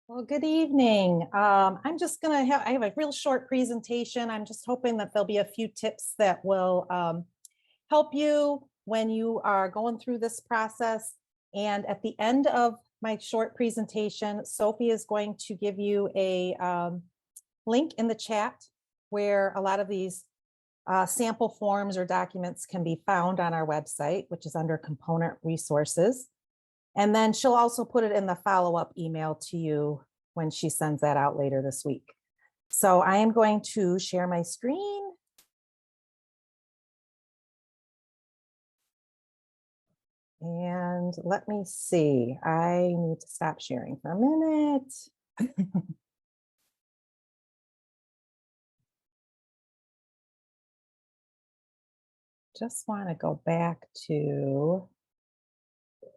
Well, good evening. I'm just going to I have a real short presentation. I'm just hoping that there'll be a few tips that will help you when you are going through this process. And at the end of my short presentation, Sophie is going to give you a link in the chat where a lot of these sample forms or documents can be found on our website, which is under component resources. And then she'll also put it in the follow-up email to you when she sends that out later this week. So I am going to share my screen. And let me see, I need to stop sharing for a minute. Just want to go back to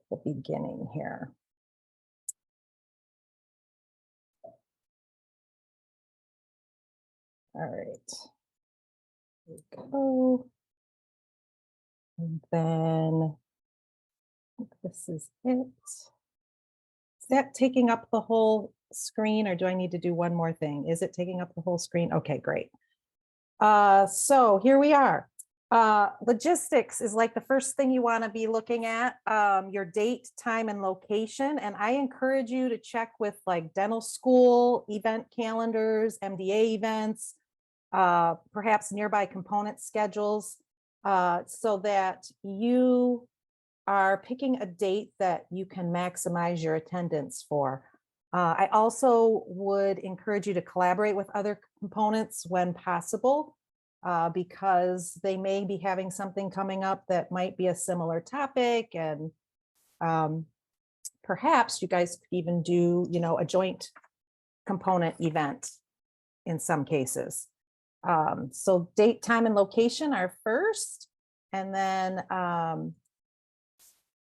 the beginning here. All right, here we go. And then this is it. Is that taking up the whole screen or do I need to do one more thing? Is it taking up the whole screen? Okay, great. So here we are. Logistics is like the first thing you want to be looking at, your date, time, and location. And I encourage you to check with like dental school event calendars, MDA events, perhaps nearby component schedules, so that you are picking a date that you can maximize your attendance for. I also would encourage you to collaborate with other components when possible, because they may be having something coming up that might be a similar topic, and perhaps you guys could even do, a joint component event in some cases. So date, time, and location are first, and then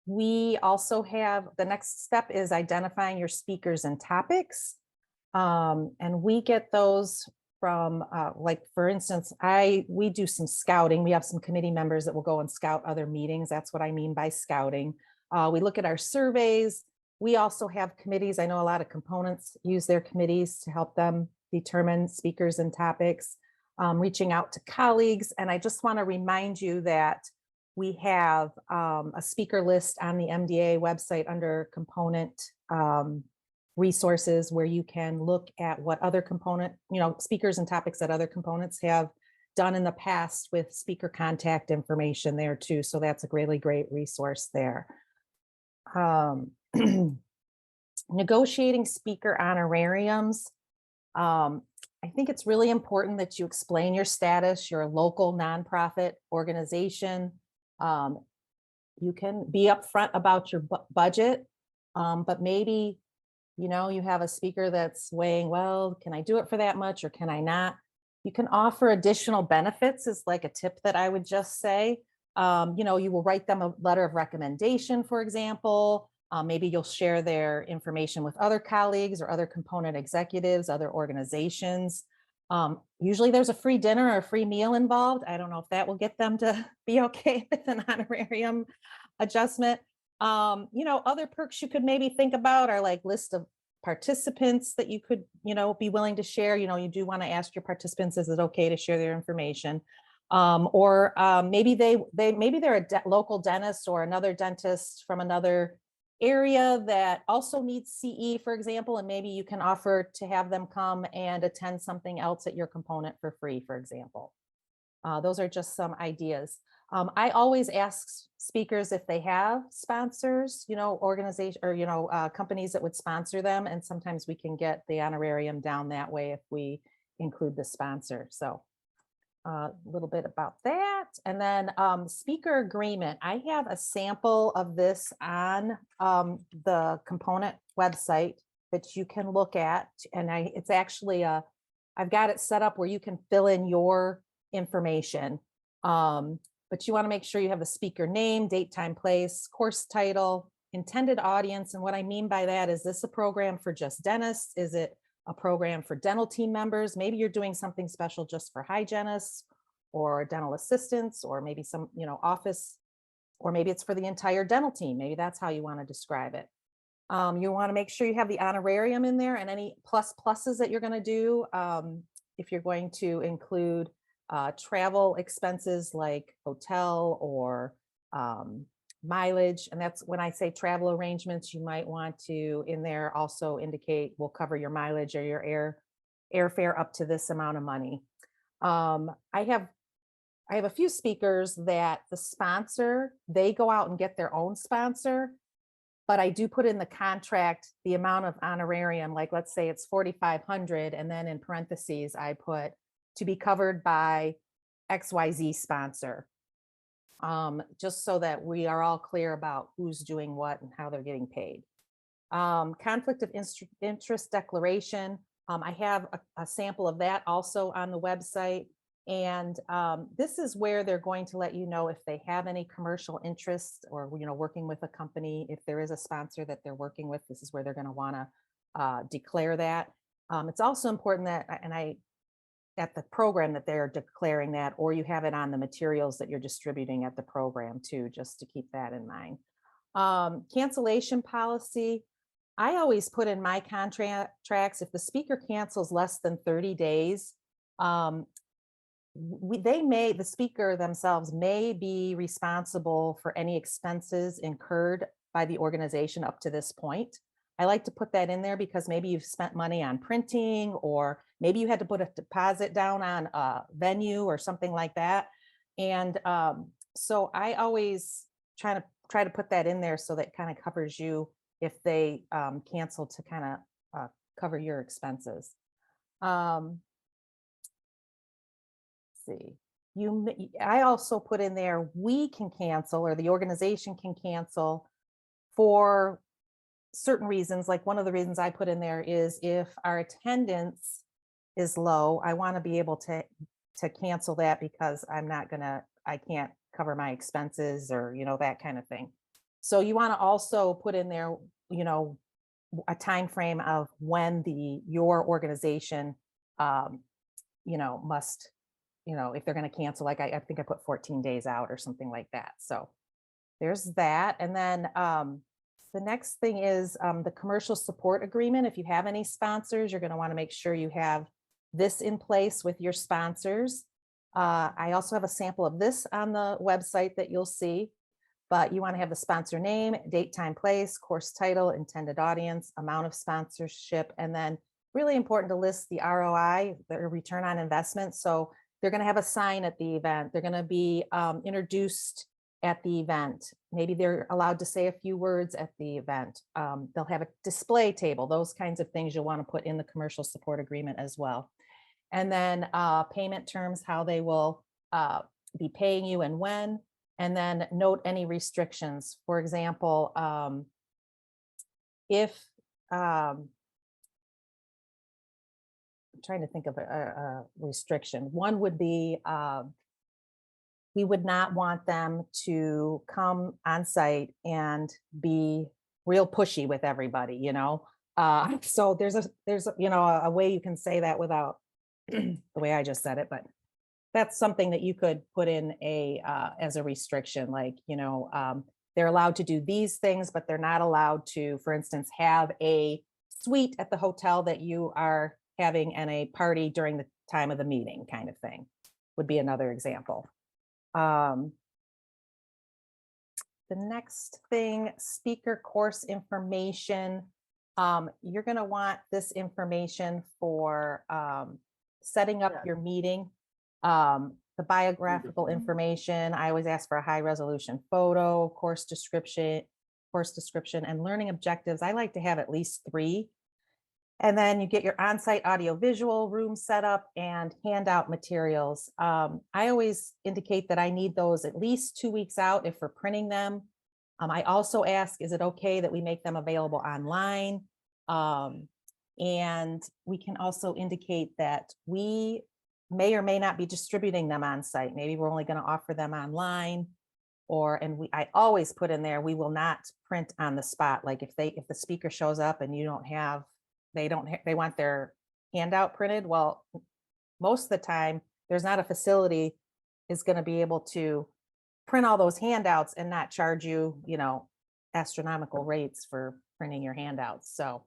we also have the next step is identifying your speakers and topics. And we get those from like, for instance, we do some scouting. We have some committee members that will go and scout other meetings. That's what I mean by scouting. We look at our surveys. We also have committees. I know a lot of components use their committees to help them determine speakers and topics, reaching out to colleagues. And I just want to remind you that we have a speaker list on the MDA website under component resources, where you can look at what other component, speakers and topics that other components have done in the past with speaker contact information there too. So that's a really great resource there. Negotiating speaker honorariums. I think it's really important that you explain your status. You're a local nonprofit organization. You can be upfront about your budget, but maybe, you have a speaker that's weighing, well, can I do it for that much or can I not? You can offer additional benefits is like a tip that I would just say. You will write them a letter of recommendation, for example. Maybe you'll share their information with other colleagues or other component executives, other organizations. Usually there's a free dinner or a free meal involved. I don't know if that will get them to be okay with an honorarium adjustment. Other perks you could maybe think about are like list of participants that you could, be willing to share. You do want to ask your participants, is it okay to share their information? Or maybe maybe they're a local dentist or another dentist from another area that also needs CE, for example, and maybe you can offer to have them come and attend something else at your component for free, for example. Those are just some ideas. I always ask speakers if they have sponsors, organization or, companies that would sponsor them. And sometimes we can get the honorarium down that way if we include the sponsor. So a little bit about that. And then speaker agreement. I have a sample of this on the component website that you can look at. And it's actually I've got it set up where you can fill in your information. But you want to make sure you have the speaker name, date, time, place, course title, intended audience. And what I mean by that is this a program for just dentists? Is it a program for dental team members? Maybe you're doing something special just for hygienists or dental assistants, or maybe some, office, or maybe it's for the entire dental team. Maybe that's how you want to describe it. You want to make sure you have the honorarium in there and any pluses that you're going to do. If you're going to include travel expenses like hotel or mileage. And that's when I say travel arrangements, you might want to in there also indicate we'll cover your mileage or your airfare up to this amount of money. I have a few speakers that the sponsor, they go out and get their own sponsor, but I do put in the contract the amount of honorarium, like let's say it's 4,500, and then in parentheses, I put to be covered by XYZ sponsor. Just so that we are all clear about who's doing what and how they're getting paid. Conflict of interest declaration. I have a sample of that also on the website. And this is where they're going to let you know if they have any commercial interests or, working with a company. If there is a sponsor that they're working with, this is where they're going to want to declare that. It's also important that, at the program that they're declaring that, or you have it on the materials that you're distributing at the program too, just to keep that in mind. Cancellation policy. I always put in my contracts, if the speaker cancels less than 30 days, the speaker themselves may be responsible for any expenses incurred by the organization up to this point. I like to put that in there because maybe you've spent money on printing, or maybe you had to put a deposit down on a venue or something like that. And so I always try to put that in there so that kind of covers you if they cancel, to kind of cover your expenses. See, I also put in there, we can cancel, or the organization can cancel for certain reasons. Like one of the reasons I put in there is if our attendance is low, I want to be able to cancel that because I can't cover my expenses, or, that kind of thing. So you want to also put in there, a time frame of when your organization, must, if they're going to cancel, like I think I put 14 days out or something like that. So there's that. And then the next thing is the commercial support agreement. If you have any sponsors, you're going to want to make sure you have this in place with your sponsors. I also have a sample of this on the website that you'll see, but you want to have the sponsor name, date, time, place, course title, intended audience, amount of sponsorship, and then really important to list the ROI, the return on investment. So they're going to have a sign at the event. They're going to be introduced at the event. Maybe they're allowed to say a few words at the event. They'll have a display table, those kinds of things you'll want to put in the commercial support agreement as well. And then payment terms, how they will be paying you and when, and then note any restrictions. For example, if I'm trying to think of a restriction. One would be we would not want them to come on site and be real pushy with everybody, So there's a way you can say that without the way I just said it, but that's something that you could put in as a restriction, like, they're allowed to do these things, but they're not allowed to, for instance, have a suite at the hotel that you are having and a party during the time of the meeting, kind of thing would be another example. The next thing, speaker course information. You're going to want this information for setting up your meeting. The biographical information. I always ask for a high resolution photo, course description, and learning objectives. I like to have at least 3. And then you get your on-site audio visual room setup and handout materials. I always indicate that I need those at least 2 weeks out if we're printing them. I also ask, is it okay that we make them available online? And we can also indicate that we may or may not be distributing them on site. Maybe we're only going to offer them online, I always put in there, we will not print on the spot. Like if the speaker shows up and they want their handout printed. Well, most of the time there's not a facility is going to be able to print all those handouts and not charge you, astronomical rates for printing your handouts. So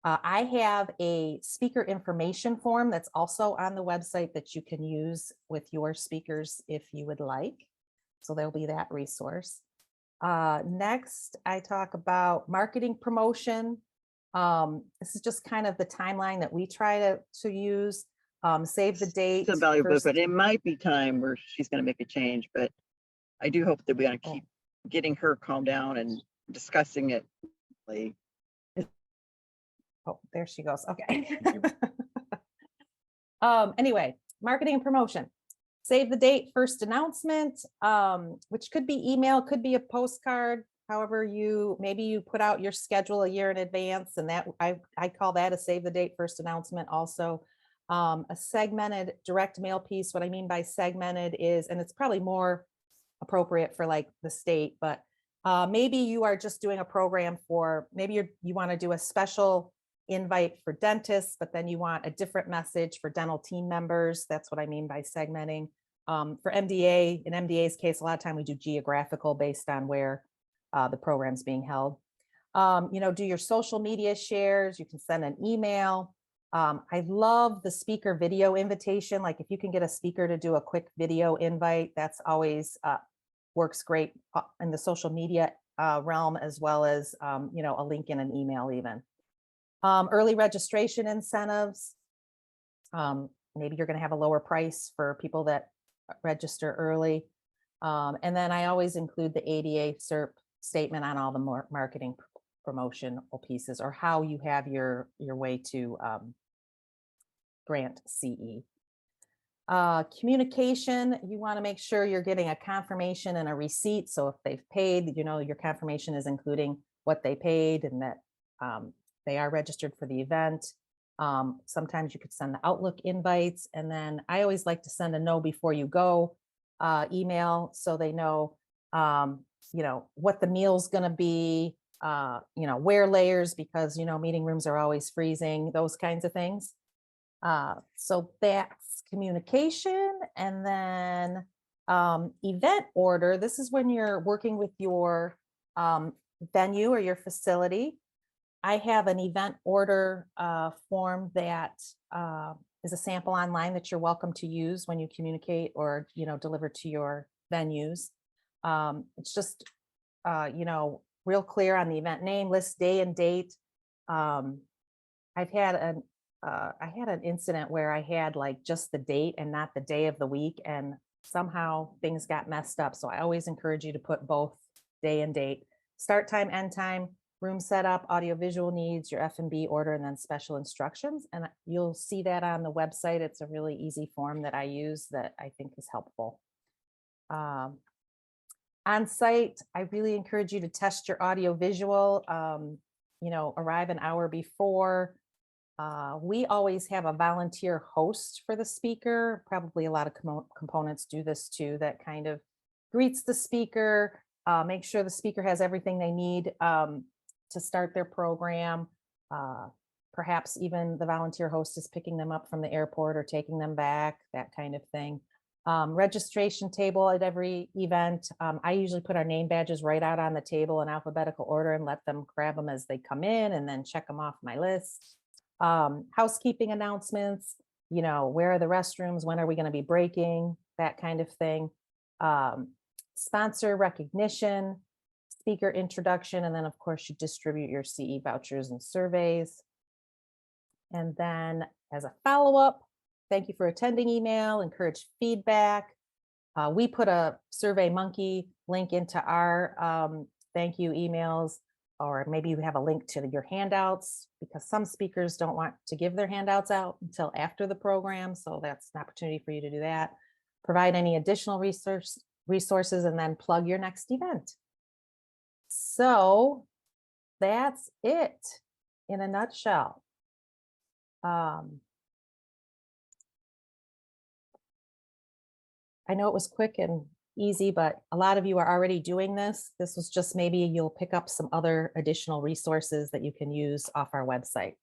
I have a speaker information form that's also on the website that you can use with your speakers if you would like. So there'll be that resource. Next, I talk about marketing promotion. This is just kind of the timeline that we try to use. Save the date. It's valuable, first- but it might be time where she's going to make a change. But I do hope that we're going to Oh. keep getting her calmed down and discussing it. Like, Oh, there she goes. Okay. Anyway, marketing and promotion. Save the date, first announcement, which could be email, could be a postcard. However, maybe you put out your schedule a year in advance, and that I call that a save the date first announcement. Also, a segmented direct mail piece. What I mean by segmented is, and it's probably more appropriate for like the state, but maybe you are just doing a program for, maybe you want to do a special invite for dentists, but then you want a different message for dental team members. That's what I mean by segmenting. For MDA, in MDA's case, a lot of time we do geographical based on where the program's being held. Do your social media shares. You can send an email. I love the speaker video invitation. Like if you can get a speaker to do a quick video invite, that's always works great in the social media realm, as well as, a link in an email even. Early registration incentives. Maybe you're going to have a lower price for people that register early. And then I always include the ADA CERP statement on all the marketing promotional pieces, or how you have your way to grant CE. Communication, you want to make sure you're getting a confirmation and a receipt. So if they've paid, your confirmation is including what they paid and that they are registered for the event. Sometimes you could send the Outlook invites, and then I always like to send a know before you go email, so they know, what the meal's going to be, wear layers, because, meeting rooms are always freezing, those kinds of things. So that's communication. And then event order. This is when you're working with your venue or your facility. I have an event order form that is a sample online that you're welcome to use when you communicate or, deliver to your venues. It's just, real clear on the event name, list day and date. I had an incident where I had like just the date and not the day of the week, and somehow things got messed up. So I always encourage you to put both day and date, start time, end time, room setup, audiovisual needs, your F&B order, and then special instructions. And you'll see that on the website. It's a really easy form that I use that I think is helpful. On site, I really encourage you to test your audiovisual, arrive an hour before. We always have a volunteer host for the speaker. Probably a lot of components do this too, that kind of greets the speaker, make sure the speaker has everything they need to start their program. Perhaps even the volunteer host is picking them up from the airport or taking them back, that kind of thing. Registration table at every event. I usually put our name badges right out on the table in alphabetical order and let them grab them as they come in, and then check them off my list. Housekeeping announcements, where are the restrooms? When are we going to be breaking? That kind of thing. Sponsor recognition, speaker introduction, and then of course you distribute your CE vouchers and surveys. And then as a follow-up, thank you for attending email, encourage feedback. We put a SurveyMonkey link into our thank you emails, or maybe you have a link to your handouts, because some speakers don't want to give their handouts out until after the program. So that's an opportunity for you to do that. Provide any additional resources, and then plug your next event. So that's it in a nutshell. I know it was quick and easy, but a lot of you are already doing this. This was just maybe you'll pick up some other additional resources that you can use off our website.